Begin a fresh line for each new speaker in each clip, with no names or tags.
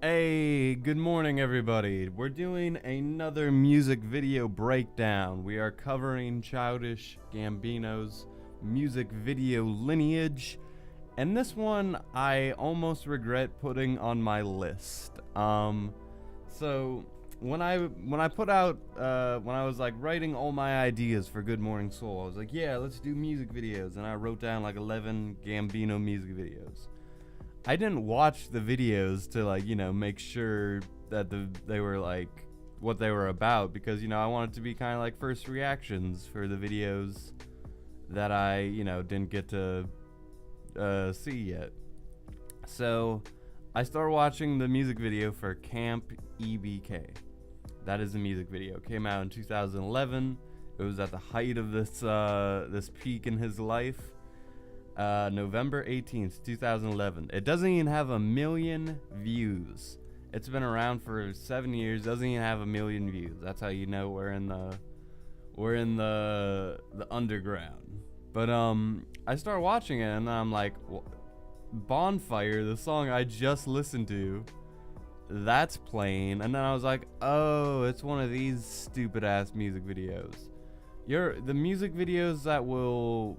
Hey, good morning, everybody. We're doing another music video breakdown. We are covering Childish Gambino's music video lineage, and this one I almost regret putting on my list. So when I put out when I was like writing all my ideas for Good Morning Soul, I was like, yeah, let's do music videos, and I wrote down like 11 Gambino music videos. I didn't watch the videos to make sure that they were like what they were about, because I wanted to be kind of like first reactions for the videos that I didn't get to see yet. So I started watching the music video for Camp EPK. That is the music video. Came out in 2011. It was at the height of this peak in his life. November 18th, 2011. It doesn't even have 1 million views. It's been around for 7 years. Doesn't even have 1 million views. That's how you know we're in the underground. But I started watching it and I'm like, Bonfire, the song I just listened to, that's playing. And then I was like, oh, it's one of these stupid ass music videos. The music videos that will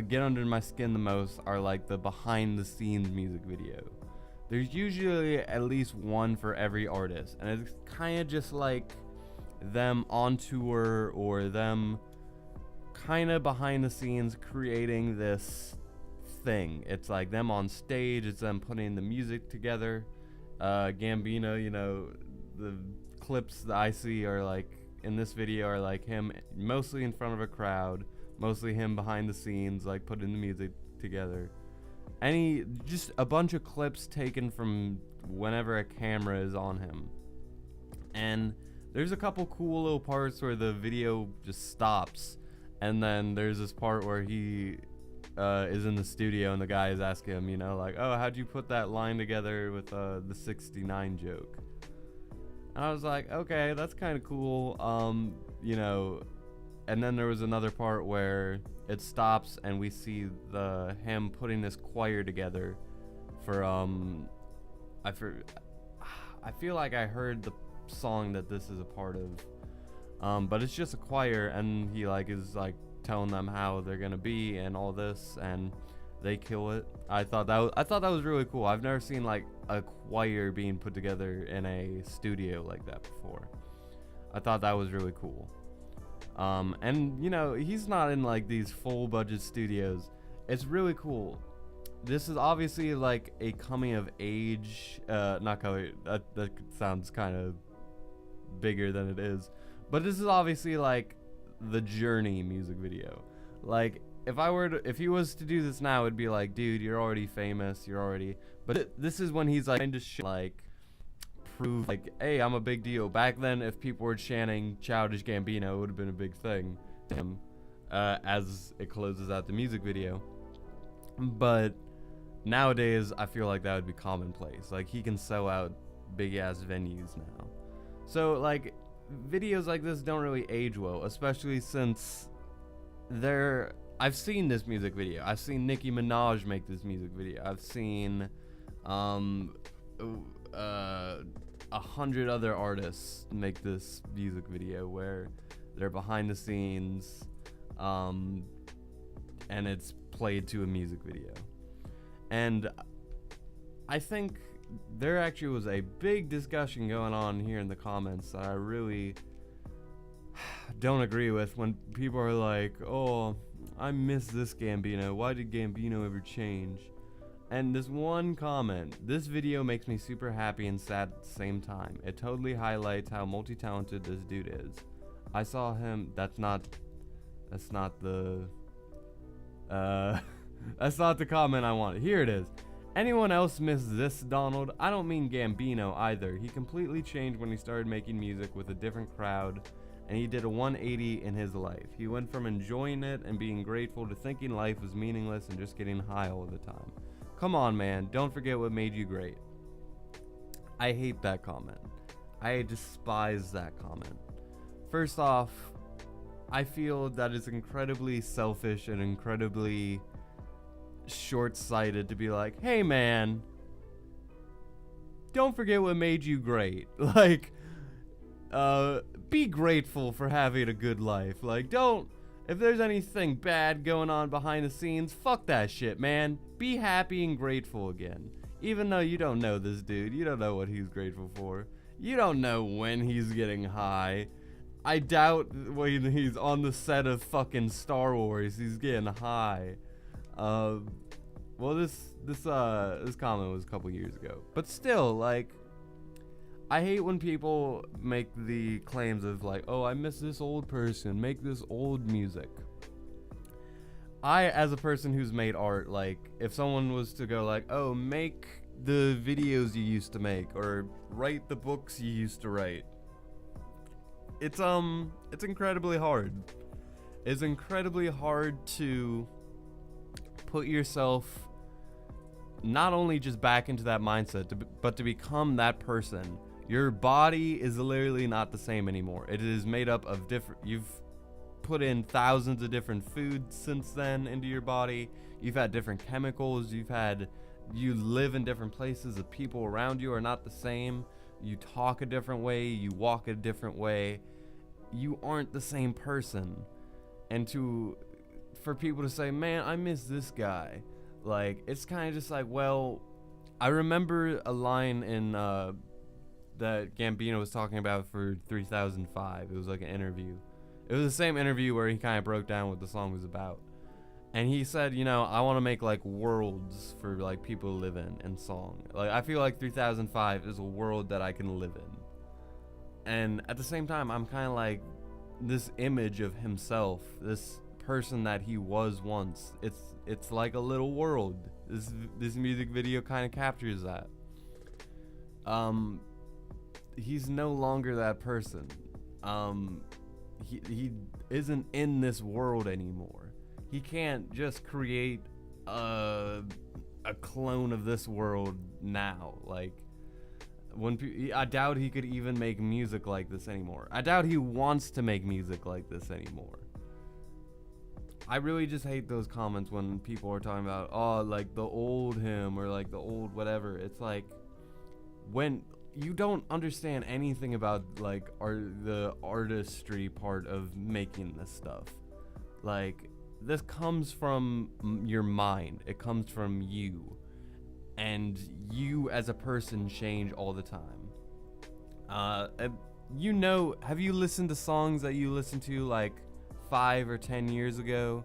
get under my skin the most are like the behind the scenes music video. There's usually at least one for every artist, and it's kind of just like them on tour or them kind of behind the scenes creating this thing. It's like them on stage, it's them putting the music together. Gambino, the clips that I see are like in this video are like him mostly in front of a crowd, mostly him behind the scenes, like putting the music together. Just a bunch of clips taken from whenever a camera is on him. And there's a couple cool little parts where the video just stops, and then there's this part where he is in the studio and the guy is asking him, like, oh, how'd you put that line together with the 69 joke? And I was like, okay, that's kind of cool. And then there was another part where it stops and we see him putting this choir together for I feel like I heard the song that this is a part of, but it's just a choir, and he is telling them how they're gonna be and all this, and they kill it. I thought that was really cool. I've never seen like a choir being put together in a studio like that before. I thought that was really cool. And he's not in like these full budget studios. It's really cool. This is obviously like a coming of age, not coming, that sounds kind of bigger than it is, but this is obviously like the Journey music video. Like if he was to do this now, it'd be like, dude, you're already famous, but this is when he's like kind of like prove like, hey, I'm a big deal. Back then, if people were chanting Childish Gambino, it would have been a big thing to him, as it closes out the music video. But nowadays, I feel like that would be commonplace. Like, he can sell out big ass venues now. So like videos like this don't really age well, especially since I've seen this music video. I've seen Nicki Minaj make this music video. I've seen 100 other artists make this music video where they're behind the scenes, and it's played to a music video. And I think there actually was a big discussion going on here in the comments that I really don't agree with, when people are like, oh, I miss this Gambino. Why did Gambino ever change? And this one comment, this video makes me super happy and sad at the same time. It totally highlights how multi-talented this dude is. I saw him, that's not the that's not the comment I wanted. Here it is. Anyone else miss this, Donald? I don't mean Gambino either. He completely changed when he started making music with a different crowd, and he did a 180 in his life. He went from enjoying it and being grateful to thinking life was meaningless and just getting high all the time. Come on, man. Don't forget what made you great. I hate that comment. I despise that comment. First off, I feel that it's incredibly selfish and incredibly short-sighted to be like, hey man, don't forget what made you great. Like, be grateful for having a good life. Like, don't, if there's anything bad going on behind the scenes, fuck that shit, man. Be happy and grateful again. Even though you don't know this dude, you don't know what he's grateful for. You don't know when he's getting high. I doubt when he's on the set of fucking Star Wars, he's getting high. Well, this comment was a couple years ago, but still, like, I hate when people make the claims of like, oh, I miss this old person, make this old music. I, as a person who's made art, like, if someone was to go like, oh, make the videos you used to make, or write the books you used to write, it's incredibly hard. It's incredibly hard to put yourself not only just back into that mindset, but to become that person. Your body is literally not the same anymore. It is made up of different, you've put in thousands of different foods since then into your body. You've had different chemicals. You live in different places. The people around you are not the same. You talk a different way. You walk a different way. You aren't the same person. And for people to say, man, I miss this guy. Like, it's kind of just like, well, I remember a line in, that Gambino was talking about for 3005. It was like an interview. It was the same interview where he kind of broke down what the song was about. And he said, you know, I want to make like worlds for like people to live in song. Like, I feel like 3005 is a world that I can live in. And at the same time, I'm kind of like this image of himself, this person that he was once. It's like a little world. This music video kind of captures that. He's no longer that person. He isn't in this world anymore. He can't just create a clone of this world now. Like, I doubt he could even make music like this anymore. I doubt he wants to make music like this anymore. I really just hate those comments when people are talking about, oh, like the old him or like the old whatever. It's like, when you don't understand anything about like the artistry part of making this stuff. Like, this comes from your mind. It comes from you. And you as a person change all the time. You know, have you listened to songs that you listened to like 5 or 10 years ago,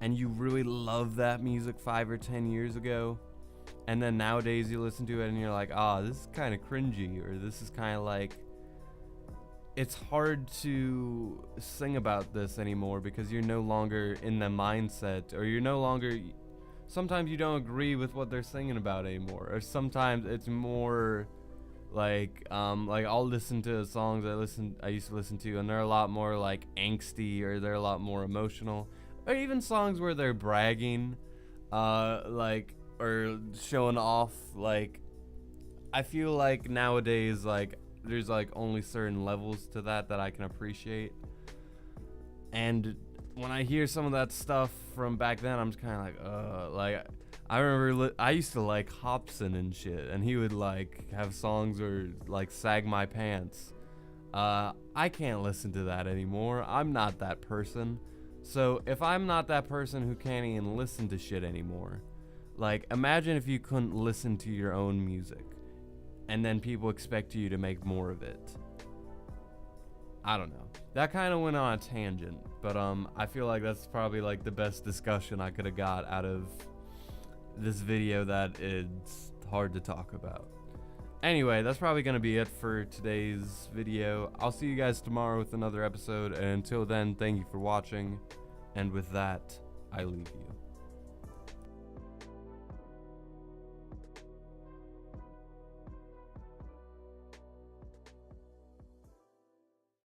and you really love that music 5 or 10 years ago? And then nowadays you listen to it and you're like, this is kind of cringy, or this is kind of like, it's hard to sing about this anymore because you're no longer in the mindset, or you're no longer, sometimes you don't agree with what they're singing about anymore. Or sometimes it's more like I'll listen to songs I used to listen to, and they're a lot more like angsty, or they're a lot more emotional, or even songs where they're bragging, or showing off. Like, I feel like nowadays, like, there's like only certain levels to that I can appreciate. And when I hear some of that stuff from back then, I'm just kind of like, I remember I used to like Hobson and shit, and he would like have songs or like Sag My Pants. I can't listen to that anymore. I'm not that person. So if I'm not that person who can't even listen to shit anymore, like, imagine if you couldn't listen to your own music, and then people expect you to make more of it. I don't know. That kind of went on a tangent, but I feel like that's probably like the best discussion I could have got out of this video that it's hard to talk about. Anyway, that's probably going to be it for today's video. I'll see you guys tomorrow with another episode, and until then, thank you for watching, and with that, I leave you.